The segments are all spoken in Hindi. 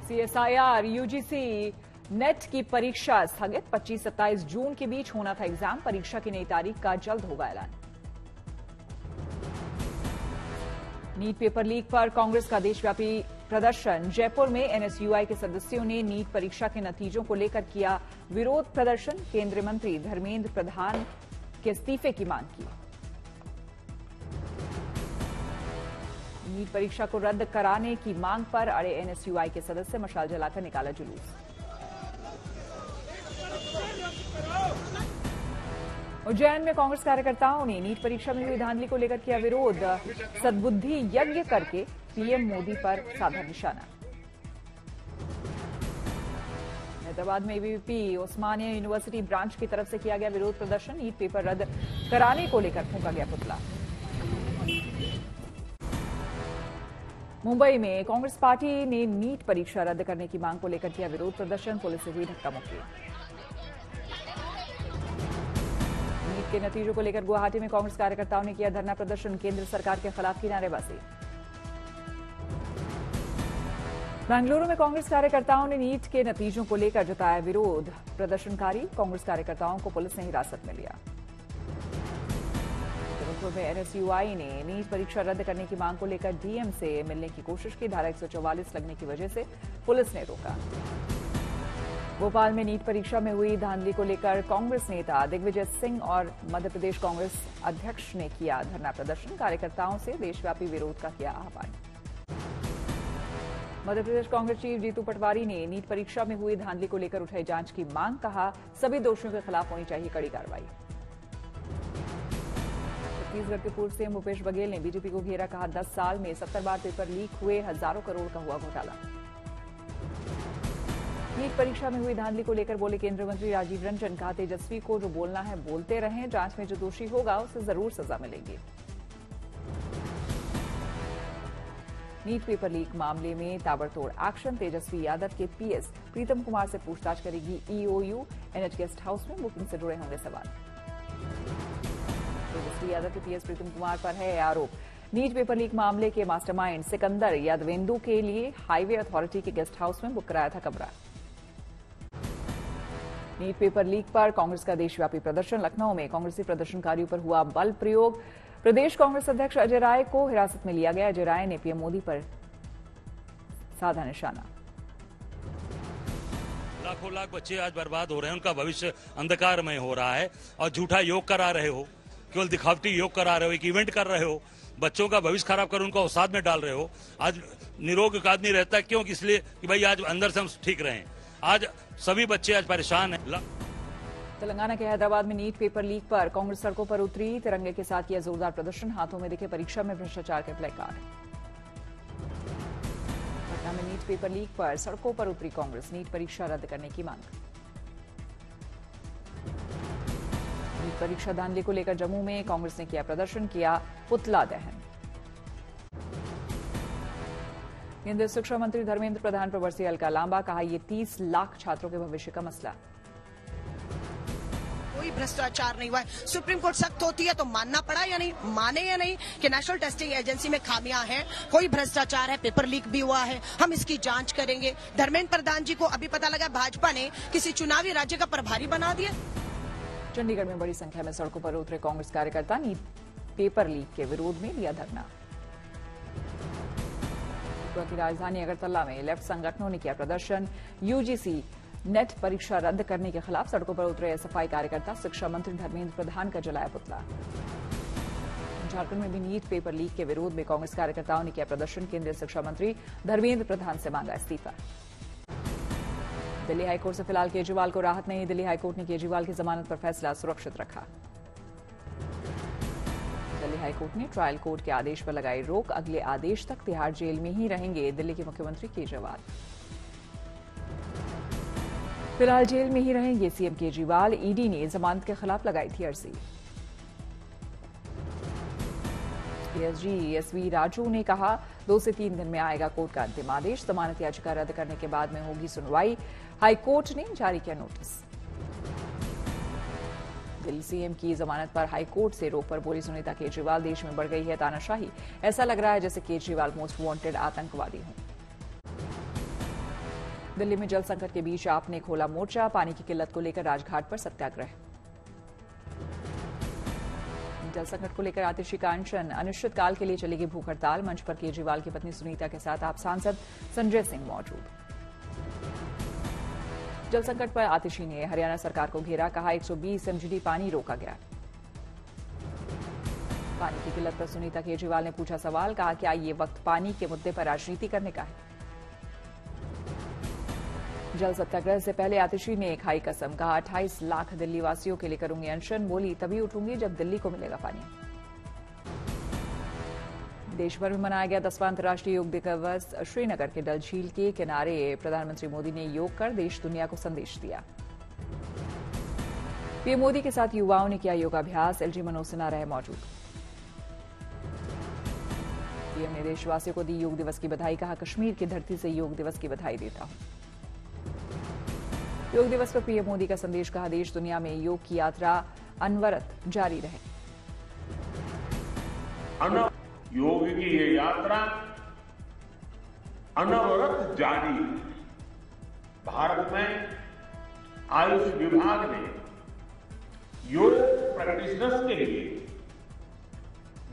सीएसआईआर यूजीसी नेट की परीक्षा स्थगित। 25-27 जून के बीच होना था एग्जाम। परीक्षा की नई तारीख का जल्द होगा ऐलान। नीट पेपर लीक पर कांग्रेस का देशव्यापी प्रदर्शन। जयपुर में एनएसयूआई के सदस्यों ने नीट परीक्षा के नतीजों को लेकर किया विरोध प्रदर्शन। केंद्रीय मंत्री धर्मेंद्र प्रधान के इस्तीफे की मांग की। नीट परीक्षा को रद्द कराने की मांग पर अड़े एनएसयूआई के सदस्य मशाल जलाकर निकाला जुलूस। उज्जैन में कांग्रेस कार्यकर्ताओं ने नीट परीक्षा में हुई धांधली को लेकर किया विरोध। सद्बुद्धि यज्ञ करके पीएम मोदी पर साधा निशाना। हैदराबाद में एबीवीपी उस्मानिया यूनिवर्सिटी ब्रांच की तरफ से किया गया विरोध प्रदर्शन। नीट पेपर रद्द कराने को लेकर फूंका गया पुतला। मुंबई में कांग्रेस पार्टी ने नीट परीक्षा रद्द करने की मांग को लेकर किया विरोध प्रदर्शन। पुलिस से हुई धक्का मुक्की। नीट के नतीजों को लेकर गुवाहाटी में कांग्रेस कार्यकर्ताओं ने किया धरना प्रदर्शन। केंद्र सरकार के खिलाफ की नारेबाजी। बेंगलुरु में कांग्रेस कार्यकर्ताओं ने नीट के नतीजों को लेकर जताया विरोध। प्रदर्शनकारी कांग्रेस कार्यकर्ताओं को पुलिस ने हिरासत में लिया। जबलपुर में एनएसयूआई ने नीट परीक्षा रद्द करने की मांग को लेकर डीएम से मिलने की कोशिश की। धारा 144 लगने की वजह से पुलिस ने रोका। भोपाल में नीट परीक्षा में हुई धांधली को लेकर कांग्रेस नेता दिग्विजय सिंह और मध्य प्रदेश कांग्रेस अध्यक्ष ने किया धरना प्रदर्शन। कार्यकर्ताओं से देशव्यापी विरोध का किया आह्वान। मध्य प्रदेश कांग्रेस चीफ जीतू पटवारी ने नीट परीक्षा में हुई धांधली को लेकर उठाई जांच की मांग। कहा सभी दोषियों के खिलाफ होनी चाहिए कड़ी कार्रवाई। छत्तीसगढ़ के पूर्व सीएम भूपेश बघेल ने बीजेपी को घेरा। कहा 10 साल में 70 बार पेपर लीक हुए, हजारों करोड़ का हुआ घोटाला। नीट परीक्षा में हुई धांधली को लेकर बोले केंद्रीय मंत्री राजीव रंजन। कहा तेजस्वी को जो बोलना है बोलते रहें, जांच में जो दोषी होगा उसे जरूर सजा मिलेगी। नीट पेपर लीक मामले में ताबड़तोड़ एक्शन। तेजस्वी यादव के पीएस प्रीतम कुमार से पूछताछ करेगी ईओयू। एनएच गेस्ट हाउस में बुकिंग से जुड़े होंगे सवाल। तेजस्वी यादव के पीएस प्रीतम कुमार पर है आरोप। नीट पेपर लीक मामले के मास्टरमाइंड सिकंदर यादवेंदु के लिए हाईवे अथॉरिटी के गेस्ट हाउस में बुक कराया था कमरा। नीट पेपर लीक पर कांग्रेस का देशव्यापी प्रदर्शन। लखनऊ में कांग्रेसी प्रदर्शनकारियों पर हुआ बल प्रयोग। प्रदेश कांग्रेस अध्यक्ष अजय राय को हिरासत में लिया गया। अजय राय ने पीएम मोदी पर साधा निशाना। लाखों लाख बच्चे आज बर्बाद हो रहे हैं, उनका भविष्य अंधकारमय हो रहा है और झूठा योग करा रहे हो, केवल दिखावटी योग करा रहे हो, एक इवेंट कर रहे हो, बच्चों का भविष्य खराब कर उनको अवसाद में डाल रहे हो। आज निरोग एक आदमी रहता है क्यों? इसलिए कि भाई आज अंदर से हम ठीक रहें। आज सभी बच्चे आज परेशान हैं। तेलंगाना के हैदराबाद में नीट पेपर लीक पर कांग्रेस सड़कों पर उतरी। तिरंगे के साथ किया जोरदार प्रदर्शन। हाथों में दिखे परीक्षा में भ्रष्टाचार के प्लेकार्ड। पटना में नीट पेपर लीक पर सड़कों पर उतरी कांग्रेस। नीट परीक्षा रद्द करने की मांग। नीट परीक्षा धांधली को लेकर जम्मू में कांग्रेस ने किया प्रदर्शन, किया पुतला दहन। केंद्रीय शिक्षा मंत्री धर्मेंद्र प्रधान पर बरसी हल्का लांबा। कहा यह 30 लाख छात्रों के भविष्य का मसला। कोई भ्रष्टाचार नहीं हुआ है। सुप्रीम कोर्ट सख्त होती है तो मानना पड़ा या नहीं, माने या नहीं कि नेशनल टेस्टिंग एजेंसी में खामियां हैं, कोई भ्रष्टाचार है, पेपर लीक भी हुआ है, हम इसकी जांच करेंगे। धर्मेंद्र प्रधान जी को अभी पता लगा भाजपा ने किसी चुनावी राज्य का प्रभारी बना दिया। चंडीगढ़ में बड़ी संख्या में सड़कों पर उतरे कांग्रेस कार्यकर्ता। नीट पेपर लीक के विरोध में लिया धरना। की राजधानी अगरतला में लेफ्ट संगठनों ने किया प्रदर्शन। यूजीसी नेट परीक्षा रद्द करने के खिलाफ सड़कों पर उतरे एसएफआई कार्यकर्ता। शिक्षा मंत्री धर्मेंद्र प्रधान का जलाया पुतला। झारखंड में भी नीट पेपर लीक के विरोध में कांग्रेस कार्यकर्ताओं ने किया प्रदर्शन। केंद्रीय शिक्षा मंत्री धर्मेंद्र प्रधान से मांगा इस्तीफा। दिल्ली हाईकोर्ट से फिलहाल केजरीवाल को राहत नहीं। दिल्ली हाईकोर्ट ने केजरीवाल की जमानत पर फैसला सुरक्षित रखा। दिल्ली हाईकोर्ट ने ट्रायल कोर्ट के आदेश पर लगाई रोक। अगले आदेश तक तिहाड़ जेल में ही रहेंगे दिल्ली के मुख्यमंत्री केजरीवाल। फिलहाल जेल में ही रहेंगे सीएम केजरीवाल। ईडी ने जमानत के खिलाफ लगाई थी अर्जी। एसजी एसवी राजू ने कहा 2 से 3 दिन में आएगा कोर्ट का अंतिम आदेश। जमानत याचिका रद्द करने के बाद में होगी सुनवाई। हाईकोर्ट ने जारी किया नोटिस। दिल्ली सीएम की जमानत पर हाईकोर्ट से रोक पर बोली सुनीता केजरीवाल। देश में बढ़ गई है तानाशाही। ऐसा लग रहा है जैसे केजरीवाल मोस्ट वांटेड आतंकवादी हों। दिल्ली में जल संकट के बीच आप ने खोला मोर्चा, पानी की किल्लत को लेकर राजघाट पर सत्याग्रह। जल संकट को लेकर आतिशी का अनशन, अनिश्चितकाल के लिए चलेगी भूख हड़ताल। मंच पर केजरीवाल की पत्नी सुनीता के साथ आप सांसद संजय सिंह मौजूद। जल संकट पर आतिशी ने हरियाणा सरकार को घेरा, कहा 120 एमजीडी पानी रोका गया। पानी की किल्लत पर सुनीता केजरीवाल ने पूछा सवाल, कहा क्या ये वक्त पानी के मुद्दे पर राजनीति करने का है। जल सत्याग्रह से पहले आतिशी ने खाई कसम, कहा 28 लाख दिल्ली वासियों के लिए करूंगी अनशन, बोली तभी उठूंगी जब दिल्ली को मिलेगा पानी। देश भर में मनाया गया 10वां अंतर्राष्ट्रीय योग दिवस। श्रीनगर के डल झील के किनारे प्रधानमंत्री मोदी ने योग कर देश दुनिया को संदेश दिया। पीएम मोदी के साथ युवाओं ने किया योगाभ्यास, एलजी मनोज सिन्हा रहे मौजूद। पीएम ने देशवासियों को दी योग दिवस की बधाई, कहा कश्मीर की धरती से योग दिवस की बधाई देता हूं। योग दिवस पर पीएम मोदी का संदेश, कहा देश दुनिया में योग की यात्रा अनवरत जारी रहे। योग की ये यात्रा अनवरत जारी है। भारत में आयुष विभाग ने योग प्रैक्टिशनर्स के लिए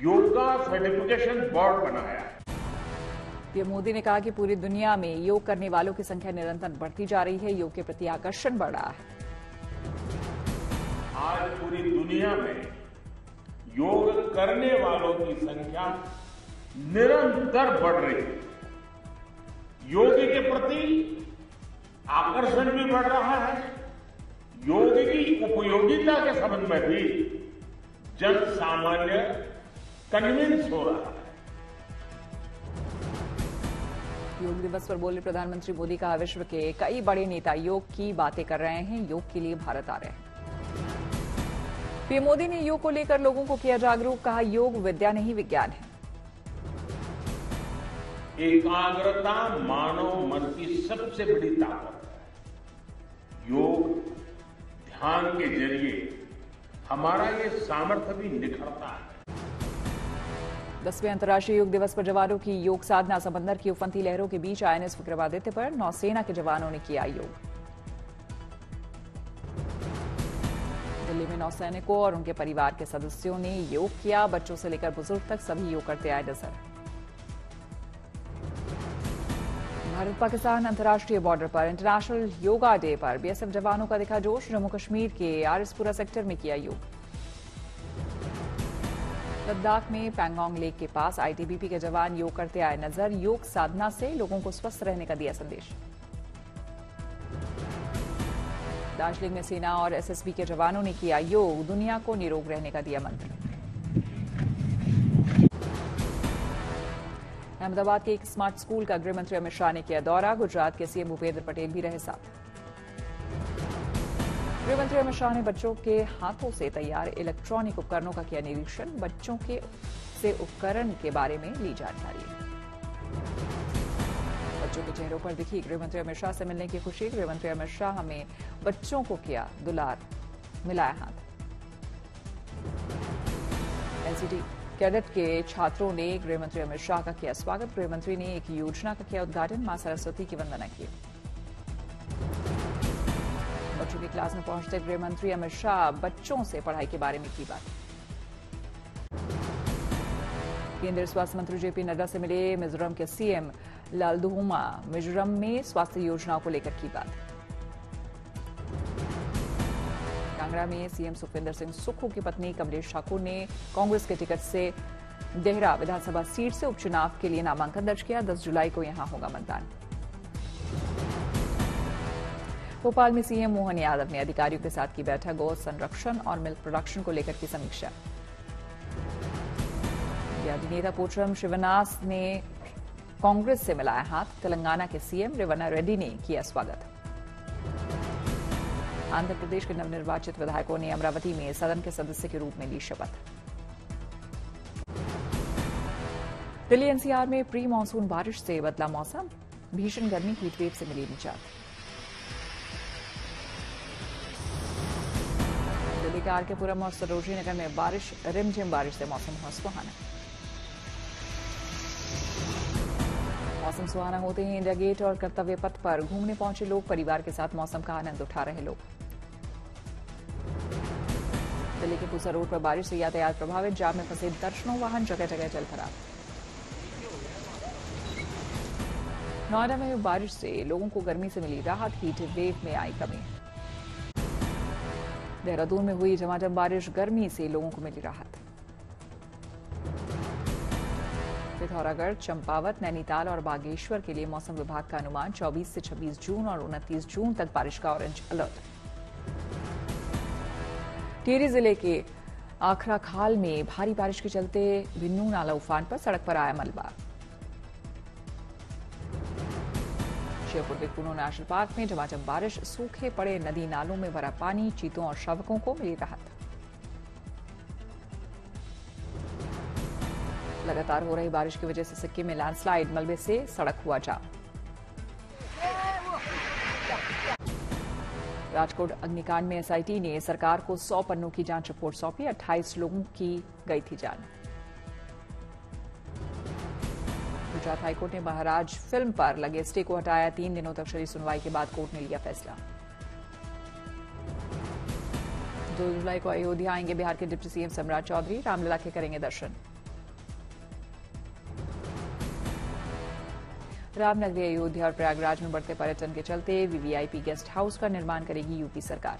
योगा सर्टिफिकेशन बोर्ड बनाया है। पीएम मोदी ने कहा कि पूरी दुनिया में योग करने वालों की संख्या निरंतर बढ़ती जा रही है, योग के प्रति आकर्षण बढ़ रहा है। आज पूरी दुनिया में योग करने वालों की संख्या निरंतर बढ़ रही है। योग के प्रति आकर्षण भी बढ़ रहा है। योग की उपयोगिता के संबंध में भी जन सामान्य कन्विंस हो रहा है। योग दिवस पर बोले प्रधानमंत्री मोदी, कहा विश्व के कई बड़े नेता योग की बातें कर रहे हैं, योग के लिए भारत आ रहे हैं। पीएम मोदी ने योग को लेकर लोगों को किया जागरूक, कहा योग विद्या नहीं विज्ञान है। एकाग्रता मानव मन की सबसे बड़ी ताकत है। योग ध्यान के जरिए हमारा ये सामर्थ्य भी निखरता है। 10वें अंतर्राष्ट्रीय योग दिवस पर जवानों की योग साधना, समंदर की उफनती लहरों के बीच आईएनएस विक्रमादित्य पर नौसेना के जवानों ने किया योग। दिल्ली में नौसैनिकों और उनके परिवार के सदस्यों ने योग किया, बच्चों से लेकर बुजुर्ग तक सभी योग करते आए नजर। भारत पाकिस्तान अंतर्राष्ट्रीय बॉर्डर पर इंटरनेशनल योगा डे पर बीएसएफ जवानों का दिखा जोश, जम्मू कश्मीर के आरएसपुरा सेक्टर में किया योग। लद्दाख में पैंगोंग लेक के पास आईटीबीपी के जवान योग करते आए नजर, योग साधना से लोगों को स्वस्थ रहने का दिया संदेश। दार्जिलिंग में सेना और एसएसबी के जवानों ने किया योग, दुनिया को निरोग रहने का दिया मंत्र। अहमदाबाद के एक स्मार्ट स्कूल का गृह मंत्री अमित शाह ने किया दौरा, गुजरात के सीएम भूपेंद्र पटेल भी रहे साथ। गृह मंत्री अमित शाह ने बच्चों के हाथों से तैयार इलेक्ट्रॉनिक उपकरणों का किया निरीक्षण, बच्चों के से उपकरण के बारे में ली जानकारी। बच्चों के चेहरों पर दिखी गृह मंत्री अमित शाह से मिलने की खुशी, गृह मंत्री अमित शाह में बच्चों को किया दुलार, मिलाया हाथ। एनसीटी कैडेट के छात्रों ने गृह मंत्री अमित शाह का किया स्वागत, गृह मंत्री ने एक योजना का किया उद्घाटन, मां सरस्वती की वंदना की। बच्चों की क्लास में पहुंचते गृह मंत्री अमित शाह बच्चों से पढ़ाई के बारे में की बात। केंद्रीय स्वास्थ्य मंत्री जेपी नड्डा से मिले मिजोरम के सीएम लालदुहुमा, मिजोरम में स्वास्थ्य योजनाओं को लेकर की बात। कांगड़ा में सीएम सुखविंदर सिंह सुक्खू की पत्नी कमलेश ठाकुर ने कांग्रेस के टिकट से देहरा विधानसभा सीट से उपचुनाव के लिए नामांकन दर्ज किया, 10 जुलाई को यहां होगा मतदान। भोपाल में सीएम मोहन यादव ने अधिकारियों के साथ की बैठक, गौ संरक्षण और मिल्क प्रोडक्शन को लेकर की समीक्षा। नेता पोचम शिवनास ने कांग्रेस से मिलाया हाथ, तेलंगाना के सीएम रेवन्ना रेड्डी ने किया स्वागत। आंध्र प्रदेश के नवनिर्वाचित विधायकों ने अमरावती में सदन के सदस्य के रूप में ली शपथ। दिल्ली एनसीआर में प्री मानसून बारिश से बदला मौसम, भीषण गर्मी हीटवेव से मिली निजात। दिल्ली के आरकेपुरम और सरोजनी नगर में बारिश, रिमझिम बारिश से मौसम हुआ सुहाना। मौसम सुहाना होते ही इंडिया गेट और कर्तव्य पथ पर घूमने पहुंचे लोग, परिवार के साथ मौसम का आनंद उठा रहे लोग। दिल्ली के पूसा रोड पर बारिश से यातायात प्रभावित, जाम में फंसे दर्जनों वाहन, जगह जगह जल भराव। नोएडा में बारिश से लोगों को गर्मी से मिली राहत, हीट वेव में आई कमी। देहरादून में हुई झमाझम बारिश, गर्मी से लोगों को मिली राहत। पिथौरागढ़, चंपावत, नैनीताल और बागेश्वर के लिए मौसम विभाग का अनुमान 24 से 26 जून और 29 जून तक बारिश का ऑरेंज अलर्ट। टिहरी जिले के आखरा खाल में भारी बारिश के चलते बिन्नू नाला उफान पर, सड़क पर आया मलबा। जयपुर के कुनो नेशनल पार्क में झमाझम बारिश, सूखे पड़े नदी नालों में भरा पानी, चीतों और शावकों को मिली राहत। लगातार हो रही बारिश की वजह से सिक्किम में लैंडस्लाइड, मलबे से सड़क हुआ जाम। राजकोट अग्निकांड में एसआईटी ने सरकार को 100 पन्नों की जांच रिपोर्ट सौंपी, 28 लोगों की गई थी जान। गुजरात हाईकोर्ट ने महाराज फिल्म पर लगे स्टे को हटाया, 3 दिनों तक चली सुनवाई के बाद कोर्ट ने लिया फैसला। 2 जुलाई को अयोध्या आएंगे बिहार के डिप्टी सीएम सम्राट चौधरी, रामलला के करेंगे दर्शन। रामनगरी, अयोध्या और प्रयागराज में बढ़ते पर्यटन के चलते वीवीआईपी गेस्ट हाउस का निर्माण करेगी यूपी सरकार।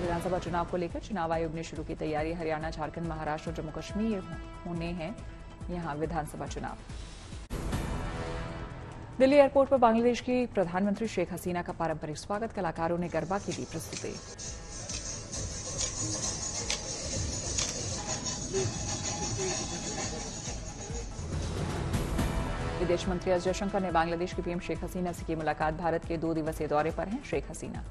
विधानसभा चुनाव को लेकर चुनाव आयोग ने शुरू की तैयारी, हरियाणा, झारखंड, महाराष्ट्र और जम्मू कश्मीर होने हैं यहां विधानसभा चुनाव। दिल्ली एयरपोर्ट पर बांग्लादेश की प्रधानमंत्री शेख हसीना का पारंपरिक स्वागत, कलाकारों ने गरबा की दी प्रस्तुति। विदेश मंत्री एस जयशंकर ने बांग्लादेश की पीएम शेख हसीना से की मुलाकात, भारत के 2 दिवसीय दौरे पर हैं शेख हसीना।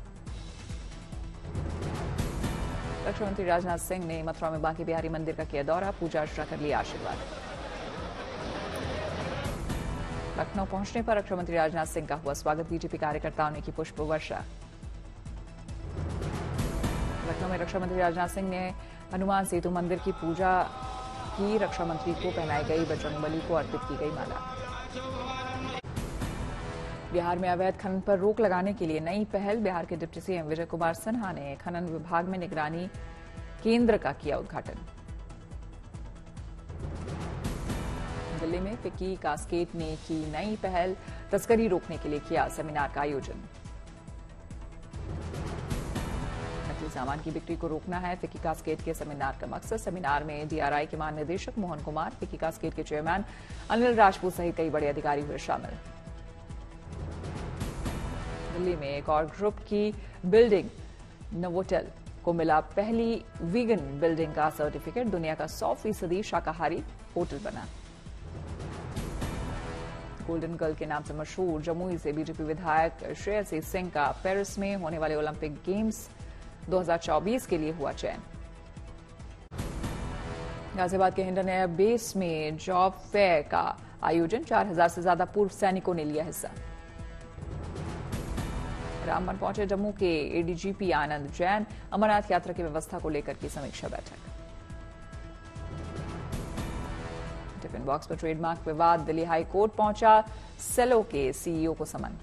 रक्षा मंत्री राजनाथ सिंह ने मथुरा में बांके बिहारी मंदिर का किया दौरा, पूजा अर्चना कर लिया आशीर्वाद। लखनऊ पहुंचने पर रक्षा मंत्री राजनाथ सिंह का हुआ स्वागत, बीजेपी कार्यकर्ताओं ने की पुष्प वर्षा। लखनऊ में रक्षा मंत्री राजनाथ सिंह ने हनुमान सेतु मंदिर की पूजा की, रक्षा मंत्री को पहनाई गई बजरंगबली को अर्पित की गई माला। बिहार में अवैध खनन पर रोक लगाने के लिए नई पहल, बिहार के डिप्टी सीएम विजय कुमार सिन्हा ने खनन विभाग में निगरानी केंद्र का किया उद्घाटन। दिल्ली में फिक्की कास्केड ने की नई पहल, तस्करी रोकने के लिए किया सेमिनार का आयोजन। नकली सामान की बिक्री को रोकना है फिक्की कास्केड के सेमिनार का मकसद। सेमिनार में डीआरआई के महानिदेशक मोहन कुमार, फिक्की कास्केड के चेयरमैन अनिल राजपूत सहित कई बड़े अधिकारी हुए शामिल। दिल्ली में एक और ग्रुप की बिल्डिंग नवोटेल को मिला पहली वीगन बिल्डिंग का सर्टिफिकेट, दुनिया का 100% शाकाहारी होटल बना। गोल्डन गर्ल के नाम से मशहूर जमुई से बीजेपी विधायक श्रेयसी सिंह का पेरिस में होने वाले ओलंपिक गेम्स 2024 के लिए हुआ चयन। गाजियाबाद के हिंडन एयर बेस में जॉब फेयर का आयोजन, 4000 से ज्यादा पूर्व सैनिकों ने लिया हिस्सा। रामबन पहुंचे जम्मू के एडीजीपी आनंद जैन, अमरनाथ यात्रा की व्यवस्था को लेकर की समीक्षा बैठक। टिफिन बॉक्स पर ट्रेडमार्क विवाद, दिल्ली हाई कोर्ट पहुंचा सेलो के सीईओ को समन।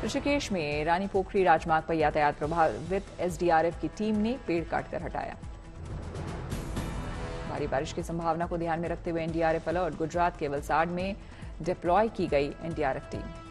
ऋषिकेश में रानी पोखरी राजमार्ग पर यातायात प्रभावित, एसडीआरएफ की टीम ने पेड़ काटकर हटाया। भारी बारिश की संभावना को ध्यान में रखते हुए एनडीआरएफ अलर्ट, गुजरात के वलसाड में डिप्लॉय की गई एनडीआरएफ टीम।